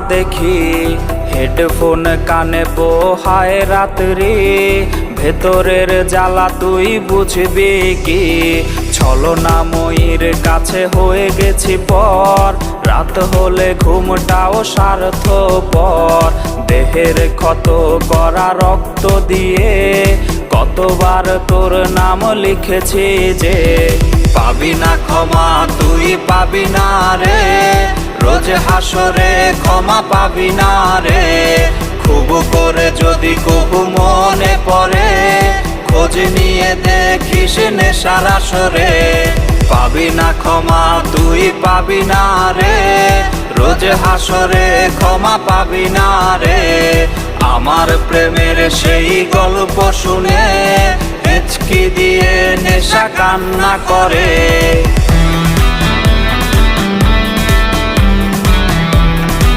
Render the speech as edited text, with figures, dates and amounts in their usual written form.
দেখি হেডফোন কানে পোহায় রাত্রি, ভেতরের জ্বালা তুই বুঝবি কি? ছলনাময়ীর কাছে হয়ে গেছি পর, রাত হলে ঘুমটাও স্বার্থপর। দেহের ক্ষত করা রক্ত দিয়ে কতবার তোর নাম লিখেছি যে, পাবি না ক্ষমা তুই পাবি না রে, রোজ হাসরে ক্ষমা পাবি না রে। খুব করে যদি কবু মনে পড়ে, খোঁজ নিয়ে দেখিস নেশার আসরে। পাবি না ক্ষমা তুই পাবি না রে, রোজ হাসরে ক্ষমা পাবি না রে। আমার প্রেমের সেই গল্প শুনে হেঁচকি দিয়ে নেশা কান্না করে।